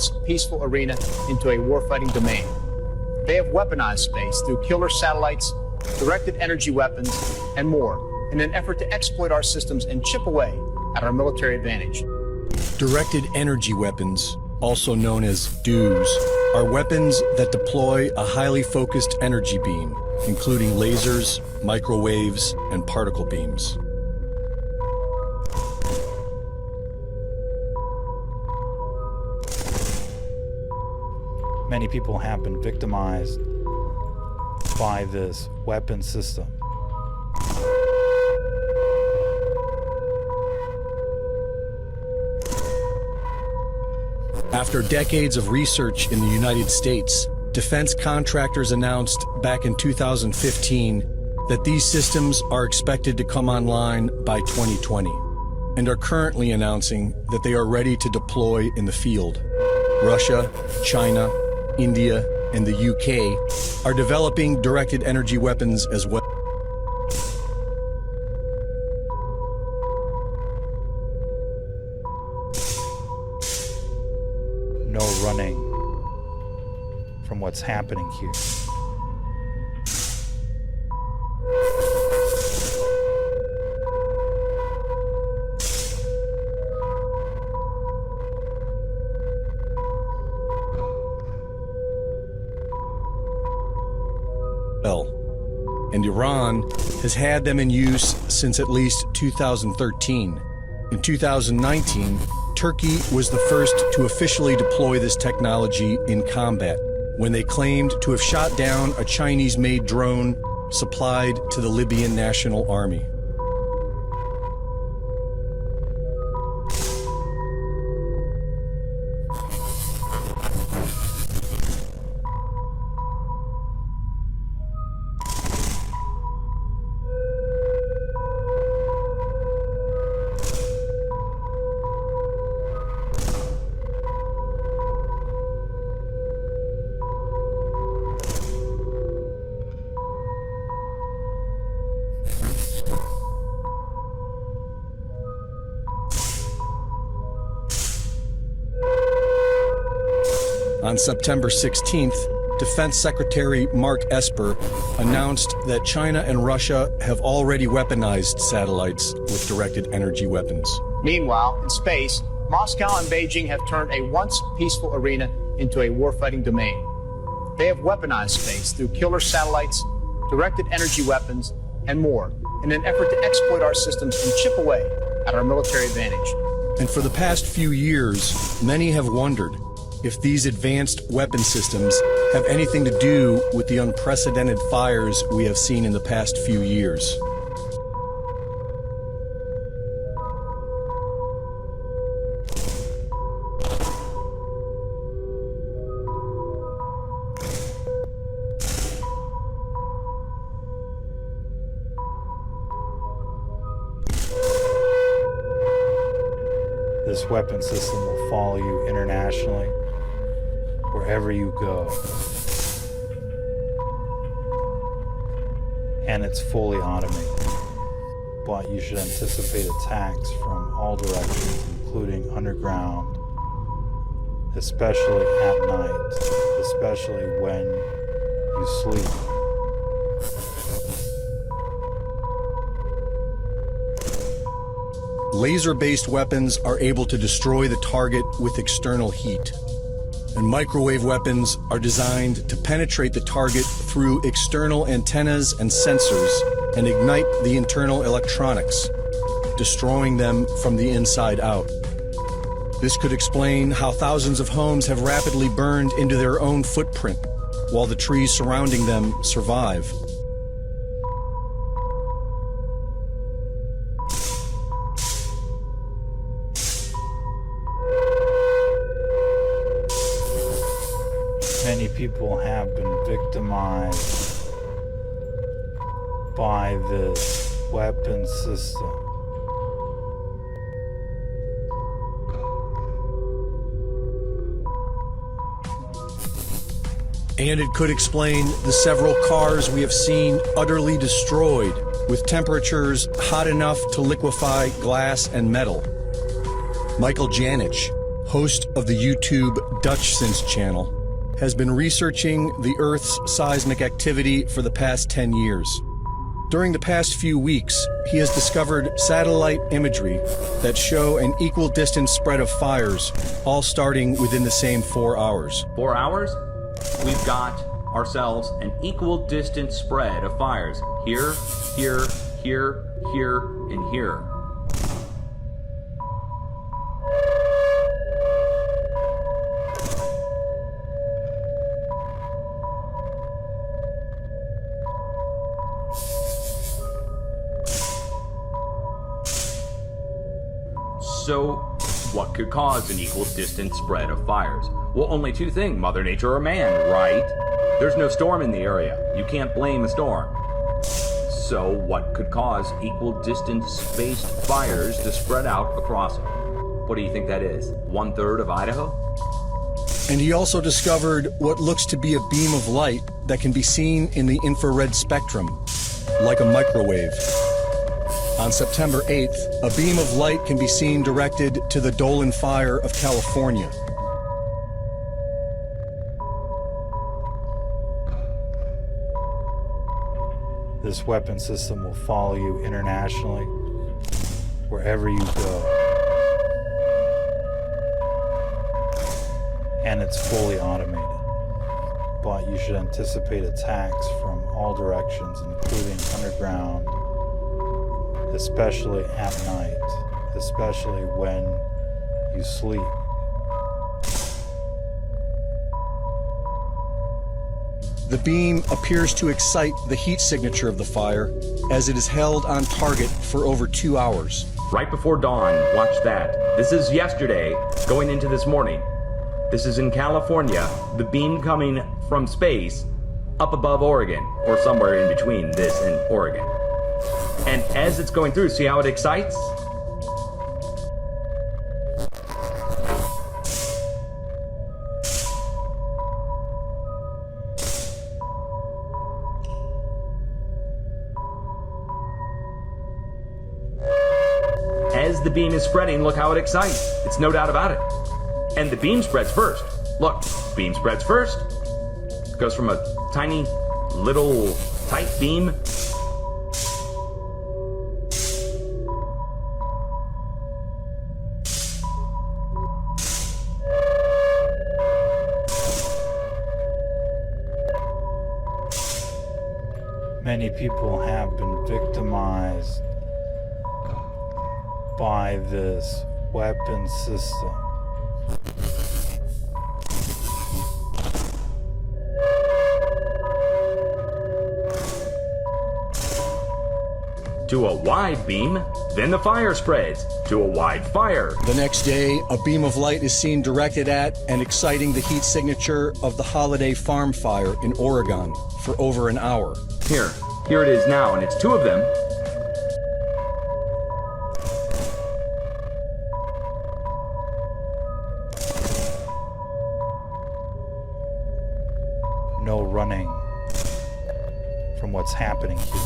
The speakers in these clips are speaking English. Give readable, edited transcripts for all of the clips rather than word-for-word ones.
once peaceful arena into a warfighting domain. They have weaponized space through killer satellites, directed energy weapons, and more in an effort to exploit our systems and chip away at our military advantage. Directed energy weapons, also known as DOOs, are weapons that deploy a highly focused energy beam, including lasers, microwaves, and particle beams. Many people have been victimized by this weapon system. After decades of research in the United States, defense contractors announced back in 2015 that these systems are expected to come online by 2020, and are currently announcing that they are ready to deploy in the field. Russia, China, India, and the UK are developing directed energy weapons as well. No running from what's happening here. And Iran has had them in use since at least 2013. In 2019, Turkey was the first to officially deploy this technology in combat, when they claimed to have shot down a Chinese-made drone supplied to the Libyan National Army. On September 16th, Defense Secretary Mark Esper announced that China and Russia have already weaponized satellites with directed energy weapons. Meanwhile, in space, Moscow and Beijing have turned a once peaceful arena into a warfighting domain. They have weaponized space through killer satellites, directed energy weapons, and more in an effort to exploit our systems and chip away at our military advantage. And for the past few years, many have wondered if these advanced weapon systems have anything to do with the unprecedented fires we have seen in the past few years. This weapon system will follow you internationally, wherever you go. And it's fully automated. But you should anticipate attacks from all directions, including underground, especially at night, especially when you sleep. Laser-based weapons are able to destroy the target with external heat. And microwave weapons are designed to penetrate the target through external antennas and sensors and ignite the internal electronics, destroying them from the inside out. This could explain how thousands of homes have rapidly burned into their own footprint, while the trees surrounding them survive. Many people have been victimized by this weapon system. And it could explain the several cars we have seen utterly destroyed, with temperatures hot enough to liquefy glass and metal. Michael Janich, host of the YouTube Dutchsinse channel, has been researching the Earth's seismic activity for the past 10 years. During the past few weeks, he has discovered satellite imagery that show an equal distance spread of fires, all starting within the same 4 hours. 4 hours? We've got ourselves an equal distance spread of fires. Here, here, here, here, and here. So, what could cause an equal distance spread of fires? Well, only two things, Mother Nature or man, right? There's no storm in the area. You can't blame a storm. So, what could cause equal distance spaced fires to spread out across, what do you think that is? 1/3 of Idaho? And he also discovered what looks to be a beam of light that can be seen in the infrared spectrum, like a microwave. On September 8th, a beam of light can be seen directed to the Dolan Fire of California. This weapon system will follow you internationally, wherever you go. And it's fully automated. But you should anticipate attacks from all directions, including underground, especially at night, especially when you sleep. The beam appears to excite the heat signature of the fire as it is held on target for over 2 hours. Right before dawn, watch that. This is yesterday, going into this morning. This is in California, the beam coming from space up above Oregon, or somewhere in between this and Oregon. And as it's going through, see how it excites? As the beam is spreading, look how it excites. It's no doubt about it. And the beam spreads first. Look, beam spreads first. It goes from a tiny, little, tight beam. Many people have been victimized by this weapon system. To a wide beam, then the fire spreads to a wide fire. The next day, a beam of light is seen directed at and exciting the heat signature of the Holiday Farm Fire in Oregon for over an hour. Here it is now, and it's two of them. No running from what's happening here.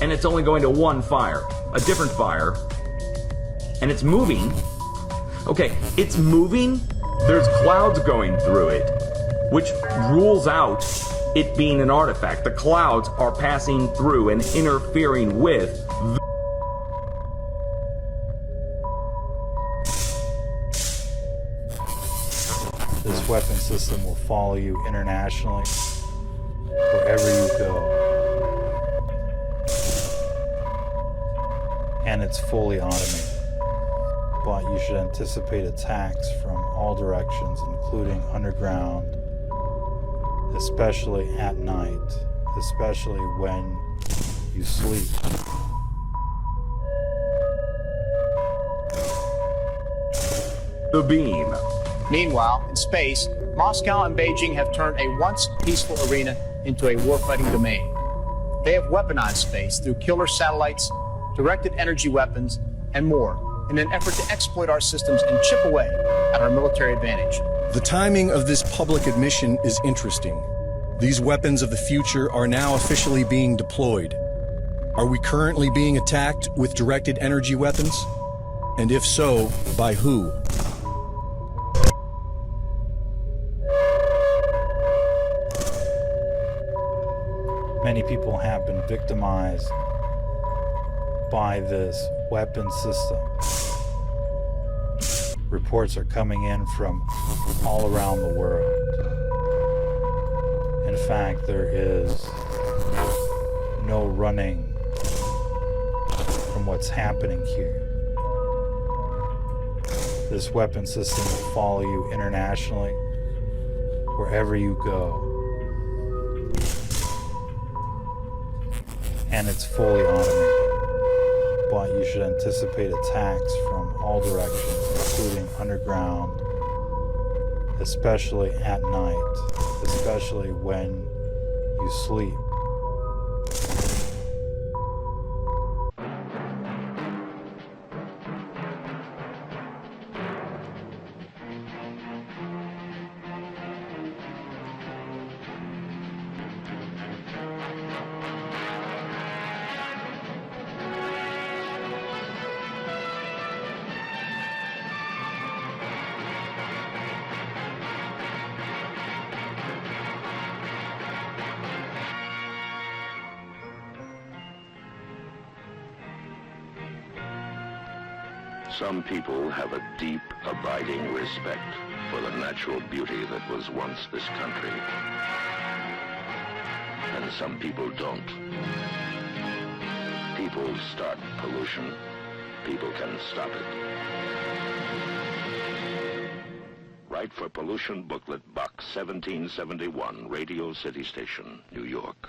And it's only going to one fire, a different fire, and it's moving. Okay, it's moving, there's clouds going through it, which rules out it being an artifact. The clouds are passing through and interfering with This weapon system will follow you internationally, wherever you go. And it's fully automated. But you should anticipate attacks from all directions, including underground, especially at night, especially when you sleep. the beam. Meanwhile, in space, Moscow and Beijing have turned a once peaceful arena into a warfighting domain. They have weaponized space through killer satellites, directed energy weapons, and more. in an effort to exploit our systems and chip away at our military advantage. The timing of this public admission is interesting. These weapons of the future are now officially being deployed. Are we currently being attacked with directed energy weapons? And if so, by who? Many people have been victimized by this weapon system. Reports are coming in from all around the world. In fact, there is no running from what's happening here. This weapon system will follow you internationally, wherever you go. And it's fully automated. But you should anticipate attacks from all directions, including underground, especially at night, especially when you sleep. Some people have a deep, abiding respect for the natural beauty that was once this country. And some people don't. People start pollution. People can stop it. Write for Pollution Booklet Box 1771, Radio City Station, New York.